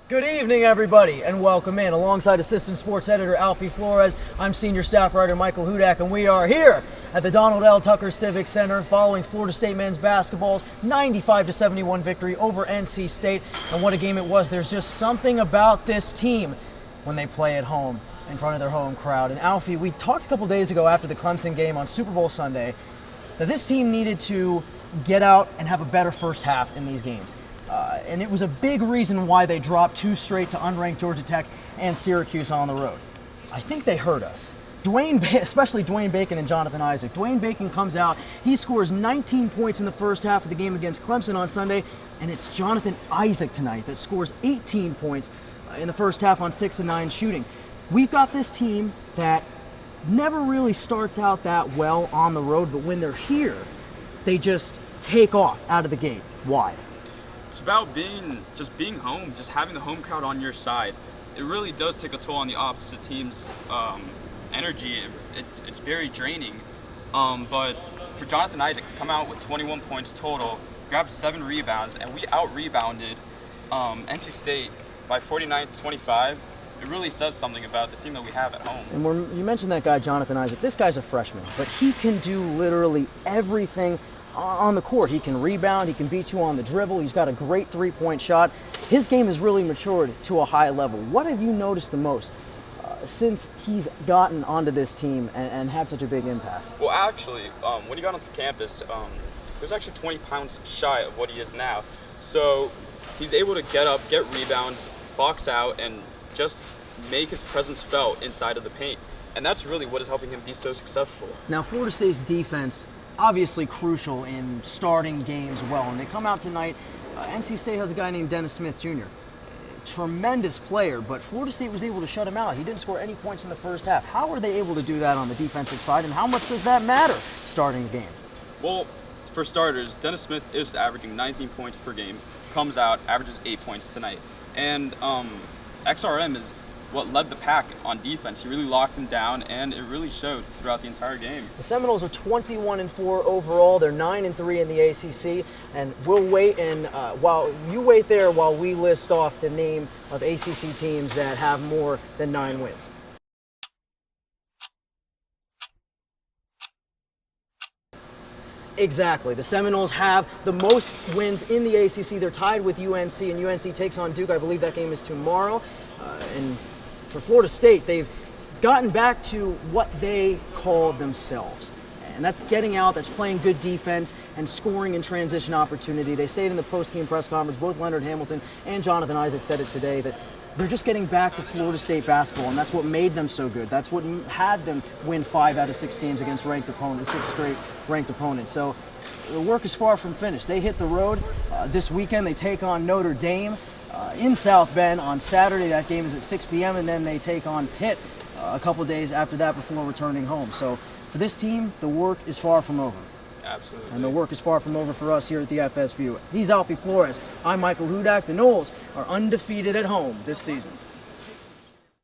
Good evening, everybody, and welcome in. Alongside Assistant Sports Editor Alfy Flores, I'm Senior Staff Writer Michael Hudak, and we are here at the Donald L. Tucker Civic Center following Florida State men's basketball's 95-71 victory over NC State. And what a game it was. There's just something about this team when they play at home in front of their home crowd. And Alfy, we talked a couple days ago after the Clemson game on Super Bowl Sunday that this team needed to get out and have a better first half in these games. And it was a big reason why they dropped two straight to unranked Georgia Tech and Syracuse on the road. I think they hurt us. Especially Dwayne Bacon and Jonathan Isaac. Dwayne Bacon comes out, he scores 19 points in the first half of the game against Clemson on Sunday, and it's Jonathan Isaac tonight that scores 18 points in the first half on 6 of 9 shooting. We've got this team that never really starts out that well on the road, but when they're here, they just take off out of the gate. Why? It's about being home, just having the home crowd on your side. It really does take a toll on the opposite team's energy. It's very draining. But for Jonathan Isaac to come out with 21 points total, grab 7 rebounds, and we out-rebounded NC State by 49-25, it really says something about the team that we have at home. And you mentioned that guy, Jonathan Isaac. This guy's a freshman, but he can do literally everything on the court. He can rebound, he can beat you on the dribble, he's got a great three-point shot. His game has really matured to a high level. What have you noticed the most since he's gotten onto this team and had such a big impact? Well, actually, when he got onto campus, he was actually 20 pounds shy of what he is now. So he's able to get up, get rebounds, box out, and just make his presence felt inside of the paint. And that's really what is helping him be so successful. Now, Florida State's defense obviously crucial in starting games well, and they come out tonight. NC State has a guy named Dennis Smith Jr. Tremendous player, but Florida State was able to shut him out. He didn't score any points in the first half. How are they able to do that on the defensive side, and how much does that matter starting the game? Well, for starters, Dennis Smith is averaging 19 points per game, comes out, averages 8 points tonight. And XRM is what led the pack on defense. He really locked him down, and it really showed throughout the entire game. The Seminoles are 21-4 overall. They're 9-3 in the ACC, and we'll wait. And while you wait there, while we list off the name of ACC teams that have more than 9 wins. Exactly. The Seminoles have the most wins in the ACC. They're tied with UNC, and UNC takes on Duke. I believe that game is tomorrow. And for Florida State, they've gotten back to what they call themselves. And that's getting out, that's playing good defense, and scoring in transition opportunity. They say it in the post-game press conference. Both Leonard Hamilton and Jonathan Isaac said it today, that they're just getting back to Florida State basketball, and that's what made them so good. That's what had them win 5 out of 6 games against ranked opponents, 6 straight ranked opponents. So the work is far from finished. They hit the road this weekend. They take on Notre Dame in South Bend on Saturday. That game is at 6 p.m., and then they take on Pitt a couple days after that before returning home. So for this team, the work is far from over. Absolutely. And the work is far from over for us here at the FSView. He's Alfy Flores. I'm Michael Hudak. The Noles are undefeated at home this season.